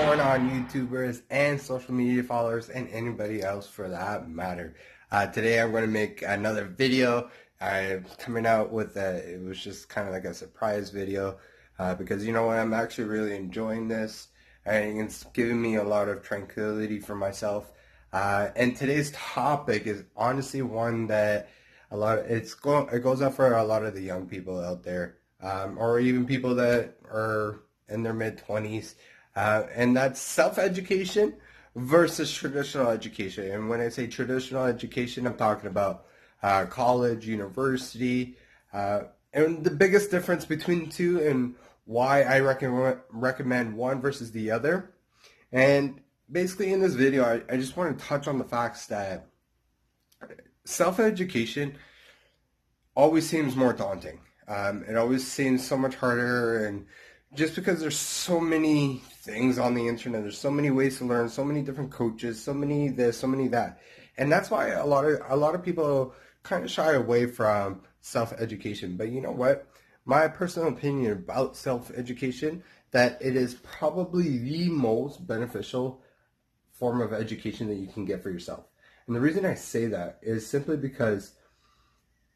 going on, YouTubers and social media followers and anybody else for that matter? Today I'm going to make another video. I'm coming out with it was just kind of like a surprise video because you know what, I'm actually really enjoying this and it's giving me a lot of tranquility for myself. And today's topic is honestly one that it goes out for a lot of the young people out there, or even people that are in their mid-20s. And that's self-education versus traditional education. And when I say traditional education, I'm talking about college, university, and the biggest difference between the two and why I recommend one versus the other. And basically in this video, I just want to touch on the facts that self-education always seems more daunting. It always seems so much harder, and just because there's so many things on the internet, there's so many ways to learn, so many different coaches, so many this, so many that. And that's why a lot of people kind of shy away from self-education. But you know what? My personal opinion about self-education, that it is probably the most beneficial form of education that you can get for yourself. And the reason I say that is simply because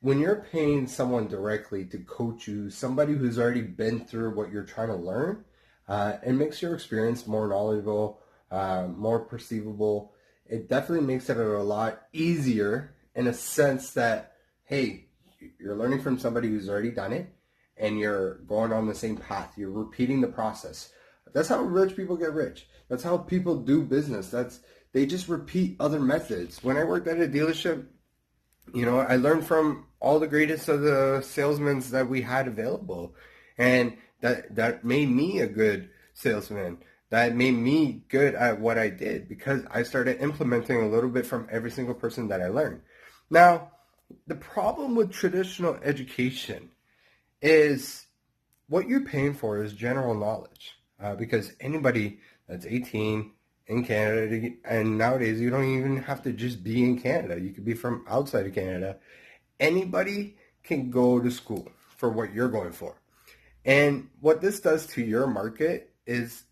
when you're paying someone directly to coach you, somebody who's already been through what you're trying to learn, it makes your experience more knowledgeable, more perceivable. It definitely makes it a lot easier in a sense that, hey, you're learning from somebody who's already done it and you're going on the same path. You're repeating the process. That's how rich people get rich. That's how people do business. They just repeat other methods. When I worked at a dealership, you know, I learned from all the greatest of the salesmen that we had available. And that made me a good salesman. That made me good at what I did because I started implementing a little bit from every single person that I learned. Now, the problem with traditional education is what you're paying for is general knowledge. Because anybody that's 18 in Canada, and nowadays you don't even have to just be in Canada. You could be from outside of Canada. Anybody can go to school for what you're going for. And what this does to your market is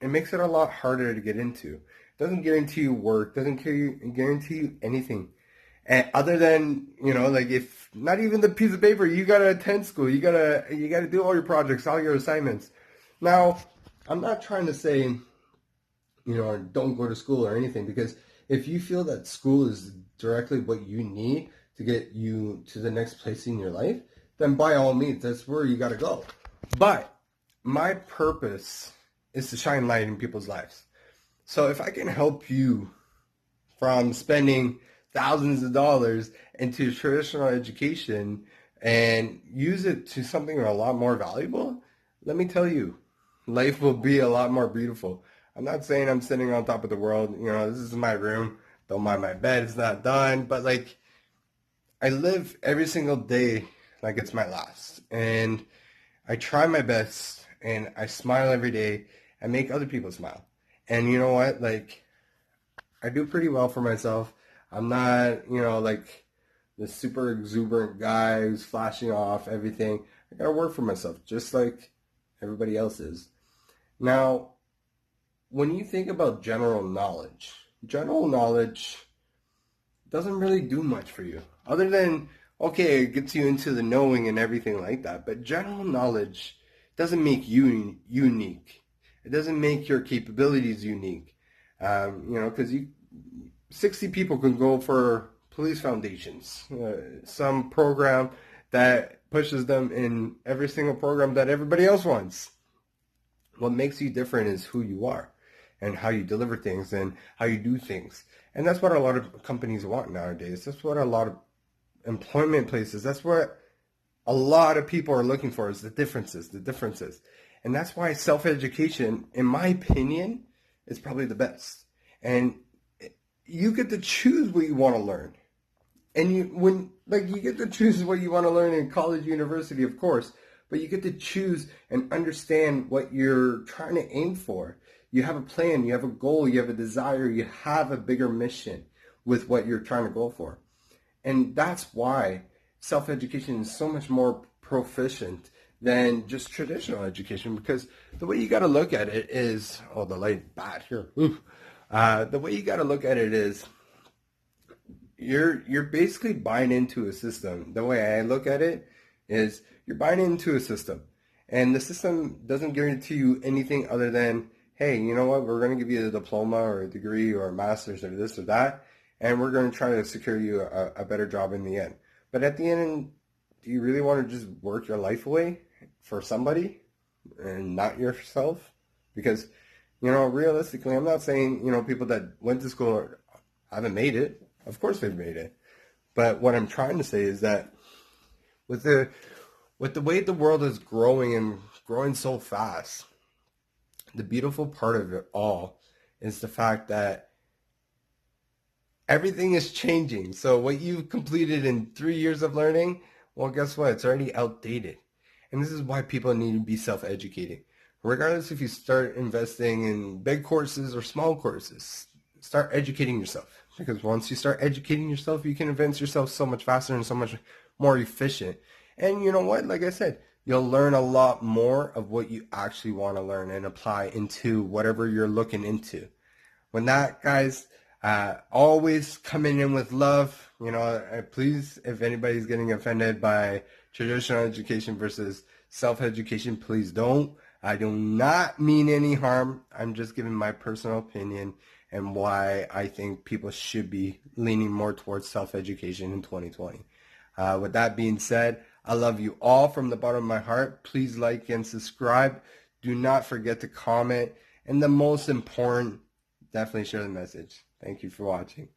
it makes it a lot harder to get into. It doesn't guarantee you work, doesn't guarantee you anything. And other than, you know, like if not even the piece of paper, you gotta attend school, you gotta do all your projects, all your assignments. Now, I'm not trying to say, you know, don't go to school or anything, because if you feel that school is directly what you need to get you to the next place in your life, then by all means, that's where you got to go. But my purpose is to shine light in people's lives. So if I can help you from spending thousands of dollars into traditional education and use it to something a lot more valuable, let me tell you, life will be a lot more beautiful. I'm not saying I'm sitting on top of the world. You know, this is my room. Don't mind my bed. It's not done. But like, I live every single day like it's my last. And I try my best and I smile every day and make other people smile. And you know what? Like, I do pretty well for myself. I'm not, you know, like the super exuberant guy who's flashing off everything. I gotta work for myself just like everybody else is. Now, when you think about general knowledge doesn't really do much for you. Other than, okay, it gets you into the knowing and everything like that. But general knowledge doesn't make you unique. It doesn't make your capabilities unique. You know, because 60 people can go for police foundations. Some program that pushes them in every single program that everybody else wants. What makes you different is who you are and how you deliver things and how you do things. And that's what a lot of companies want nowadays. That's what a lot of employment places, that's what a lot of people are looking for, is the differences. And that's why self-education, in my opinion, is probably the best. And you get to choose what you want to learn. And you get to choose what you want to learn in college, university, of course, but you get to choose and understand what you're trying to aim for. You have a plan, you have a goal, you have a desire, you have a bigger mission with what you're trying to go for. And that's why self-education is so much more proficient than just traditional education, because the way you got to look at it is, oh, the light bad here. Ooh. The way you got to look at it is you're basically buying into a system. The way I look at it is you're buying into a system, and the system doesn't guarantee you anything other than, hey, you know what? We're going to give you a diploma or a degree or a master's or this or that, and we're going to try to secure you a better job in the end. But at the end, do you really want to just work your life away for somebody and not yourself? Because, realistically, I'm not saying, people that went to school haven't made it. Of course they've made it. But what I'm trying to say is that with the way the world is growing and growing so fast, the beautiful part of it all is the fact that everything is changing. So what you've completed in 3 years of learning, well, guess what? It's already outdated. And this is why people need to be self-educating. Regardless if you start investing in big courses or small courses, start educating yourself. Because once you start educating yourself, you can advance yourself so much faster and so much more efficient. And you know what? Like I said, you'll learn a lot more of what you actually want to learn and apply into whatever you're looking into. When that, guys, always coming in with love. Please, if anybody's getting offended by traditional education versus self-education, please don't. I do not mean any harm. I'm just giving my personal opinion and why I think people should be leaning more towards self-education in 2020. With that being said, I love you all from the bottom of my heart. Please like and subscribe. Do not forget to comment. And the most important, definitely share the message. Thank you for watching.